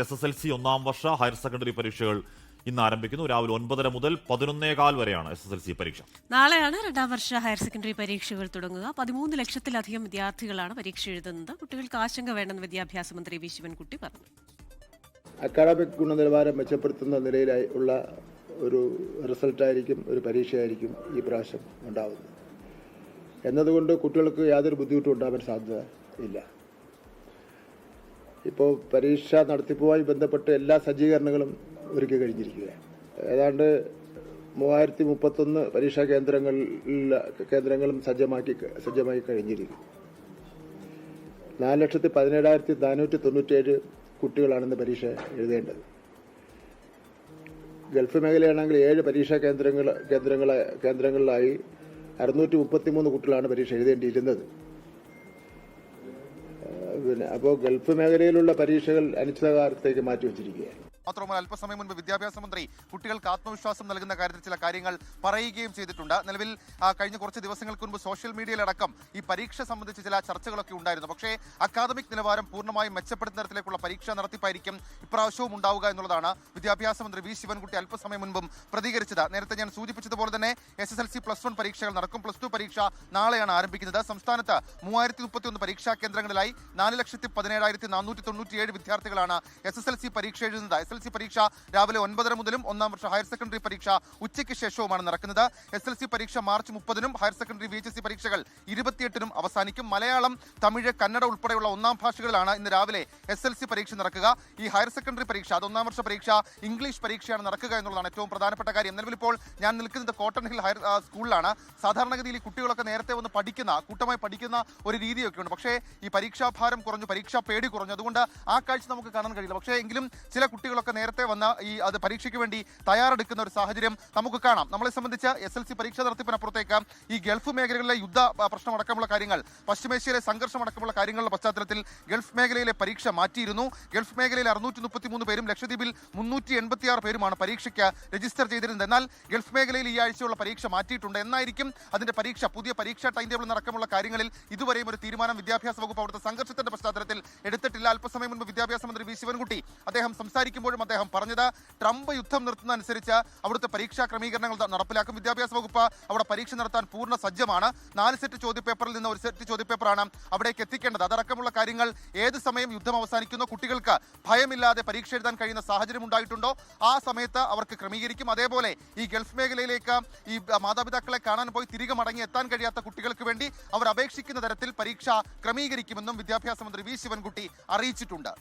SSLC ഒന്നാം വർഷ higher secondary പരീക്ഷകൾ ഇന്ന് ആരംഭിക്കുന്നു. രാവിലെ 9:30 മുതൽ 11:15 വരെയാണ് SSLC പരീക്ഷ. നാളെയാണ് രണ്ടാം വർഷ ഹയർ സെക്കൻഡറി പരീക്ഷകൾ തുടങ്ങുക. 13 ലക്ഷത്തിലധികം വിദ്യാർത്ഥികളാണ് പരീക്ഷ എഴുതുന്നത്. കുട്ടികൾക്ക് ആശങ്ക വേണ്ടെന്ന് വിദ്യാഭ്യാസ മന്ത്രി വി ശിവൻകുട്ടി പറഞ്ഞു. അക്കാഡമിക് ഗുണനിലവാരം മെച്ചപ്പെടുത്തുന്ന നിലയിലായി ഉള്ള ഒരു റിസൾട്ടായിരിക്കും, ഒരു പരീക്ഷയായിരിക്കും ഈ പ്രാവശ്യം ഉണ്ടാവുന്നത് എന്നതുകൊണ്ട് കുട്ടികൾക്ക് യാതൊരു ബുദ്ധിമുട്ടും ഉണ്ടാവാൻ സാധ്യത ഇല്ല. ഇപ്പോൾ പരീക്ഷ നടത്തിപ്പുമായി ബന്ധപ്പെട്ട് എല്ലാ സജ്ജീകരണങ്ങളും ഒരുക്കി കഴിഞ്ഞിരിക്കുകയാണ്. ഏതാണ്ട് 3031 പരീക്ഷാ കേന്ദ്രങ്ങളും സജ്ജമായി കഴിഞ്ഞിരിക്കും. 4,17,497 കുട്ടികളാണ് പരീക്ഷ എഴുതേണ്ടത്. ഗൾഫ് മേഖലയാണെങ്കിൽ 7 പരീക്ഷാ കേന്ദ്രങ്ങളിലായി 633 കുട്ടികളാണ് പരീക്ഷ എഴുതേണ്ടിയിരുന്നത്. അപ്പോൾ ഗൾഫ് മേഖലയിലുള്ള പരീക്ഷകൾ അനിശ്ചിതകാലത്തേക്ക് മാറ്റിവെച്ചിരിക്കുകയാണ്. മാത്രമല്ല, അല്പസമയം മുൻപ് വിദ്യാഭ്യാസ മന്ത്രി കുട്ടികൾക്ക് ആത്മവിശ്വാസം നൽകുന്ന കാര്യത്തിൽ ചില കാര്യങ്ങൾ പറയുകയും ചെയ്തിട്ടുണ്ട്. നിലവിൽ കഴിഞ്ഞ കുറച്ച് ദിവസങ്ങൾക്ക് മുൻപ് സോഷ്യൽ മീഡിയയിലടക്കം ഈ പരീക്ഷ സംബന്ധിച്ച് ചില ചർച്ചകളൊക്കെ ഉണ്ടായിരുന്നു. പക്ഷേ അക്കാദമിക് നിലവാരം പൂർണ്ണമായും മെച്ചപ്പെടുന്ന തരത്തിലേക്കുള്ള പരീക്ഷാ നടത്തിപ്പായിരിക്കും ഇപ്രാവശ്യവും ഉണ്ടാവുക എന്നുള്ളതാണ് വിദ്യാഭ്യാസ മന്ത്രി വി ശിവൻകുട്ടി അല്പസമയം മുൻപും പ്രതികരിച്ചത്. നേരത്തെ ഞാൻ സൂചിപ്പിച്ചതുപോലെ തന്നെ SSLC +1 പരീക്ഷകൾ നടക്കും. +2 പരീക്ഷ നാളെയാണ് ആരംഭിക്കുന്നത്. സംസ്ഥാനത്ത് 3031 പരീക്ഷാ കേന്ദ്രങ്ങളിലായി 4,17,497 വിദ്യാർത്ഥികളാണ് SSLC പരീക്ഷ എഴുതുന്നത്. SSLC പരീക്ഷ രാവിലെ 9:30 മുതലും ഒന്നാം വർഷ ഹയർ സെക്കൻഡറി പരീക്ഷ ഉച്ചയ്ക്ക് ശേഷവുമാണ് നടക്കുന്നത്. SSLC പരീക്ഷ മാർച്ച് 30-നും ഹയർ സെക്കൻഡറി VHSC പരീക്ഷകൾ 28-നും അവസാനിക്കും. മലയാളം, തമിഴ്, കന്നഡ ഉൾപ്പെടെയുള്ള ഒന്നാം ഭാഷകളിലാണ് ഇന്ന് രാവിലെ SSLC പരീക്ഷ നടക്കുക. ഈ ഹയർ സെക്കൻഡറി പരീക്ഷ, അത് ഒന്നാം വർഷ പരീക്ഷ ഇംഗ്ലീഷ് പരീക്ഷയാണ് നടക്കുക എന്നുള്ളതാണ് ഏറ്റവും പ്രധാനപ്പെട്ട കാര്യം. നിലവിൽ ഇപ്പോൾ ഞാൻ നിൽക്കുന്നത് കോട്ടൺ ഹിൽ ഹയർ സ്കൂളിലാണ്. സാധാരണഗതിയിൽ ഈ കുട്ടികളൊക്കെ നേരത്തെ വന്ന് കൂട്ടമായി പഠിക്കുന്ന ഒരു രീതിയൊക്കെ ഉണ്ട്. പക്ഷേ ഈ പരീക്ഷാഭാരം കുറഞ്ഞു, പരീക്ഷാ പേടി കുറഞ്ഞു. അതുകൊണ്ട് ആ കാഴ്ച നമുക്ക് കാണാൻ കഴിയില്ല. പക്ഷേ എങ്കിലും ചില കുട്ടികളൊക്കെ നേരത്തെ വന്ന അത് പരീക്ഷയ്ക്ക് വേണ്ടി തയ്യാറെടുക്കുന്ന ഒരു സാഹചര്യം നമുക്ക് കാണാം. നമ്മളെ സംബന്ധിച്ച് SSLC പരീക്ഷ നടത്തിപ്പിനപ്പുറത്തേക്ക് ഈ ഗൾഫ് മേഖലകളിലെ യുദ്ധ പ്രശ്നമടക്കമുള്ള കാര്യങ്ങൾ, പശ്ചിമേഷ്യയിലെ സംഘർഷമടക്കമുള്ള കാര്യങ്ങളുടെ പശ്ചാത്തലത്തിൽ ഗൾഫ് മേഖലയിലെ പരീക്ഷ മാറ്റിയിരുന്നു. ഗൾഫ് മേഖലയിൽ 633 പേരും ലക്ഷദ്വീപിൽ 386 പേരുമാണ് പരീക്ഷയ്ക്ക് രജിസ്റ്റർ ചെയ്തിരുന്നത്. എന്നാൽ ഗൾഫ് മേഖലയിൽ ഈ ആഴ്ചയുള്ള പരീക്ഷ മാറ്റിയിട്ടുണ്ട്. എന്നായിരിക്കും അതിന്റെ പുതിയ പരീക്ഷാ ടൈം ടേബിൾ അടക്കമുള്ള കാര്യങ്ങളിൽ ഇതുവരെയും ഒരു തീരുമാനം വിദ്യാഭ്യാസ വകുപ്പ് അവിടുത്തെ സംഘർഷത്തിന്റെ പശ്ചാത്തലത്തിൽ എടുത്തിട്ടില്ല. അല്പസമയം മുൻപ് വിദ്യാഭ്യാസ മന്ത്രി വി ശിവൻകുട്ടി അദ്ദേഹം സംസാരിക്കുമ്പോഴും അദ്ദേഹം പറഞ്ഞത് ട്രംപ് യുദ്ധം നിർത്തുന്നതനുസരിച്ച് അവിടുത്തെ പരീക്ഷാ ക്രമീകരണങ്ങൾ നടപ്പിലാക്കും. വിദ്യാഭ്യാസ വകുപ്പ് അവിടെ പരീക്ഷ നടത്താൻ പൂർണ്ണ സജ്ജമാണ്. 4 സെറ്റ് ചോദ്യപേപ്പറിൽ നിന്ന് 1 സെറ്റ് ചോദ്യപേപ്പറാണ് അവിടേക്ക് എത്തിക്കേണ്ടത്. അതടക്കമുള്ള കാര്യങ്ങൾ ഏത് സമയം യുദ്ധം അവസാനിക്കുന്നോ, കുട്ടികൾക്ക് ഭയമില്ലാതെ പരീക്ഷ എഴുതാൻ കഴിയുന്ന സാഹചര്യം ഉണ്ടായിട്ടുണ്ടോ ആ സമയത്ത് അവർക്ക് ക്രമീകരിക്കും. അതേപോലെ ഈ ഗൾഫ് മേഖലയിലേക്ക് ഈ മാതാപിതാക്കളെ കാണാൻ പോയി തിരികെ മടങ്ങി എത്താൻ കഴിയാത്ത കുട്ടികൾക്ക് വേണ്ടി അവർ അപേക്ഷിക്കുന്ന തരത്തിൽ പരീക്ഷ ക്രമീകരിക്കുമെന്നും വിദ്യാഭ്യാസ മന്ത്രി വി ശിവൻകുട്ടി അറിയിച്ചിട്ടുണ്ട്.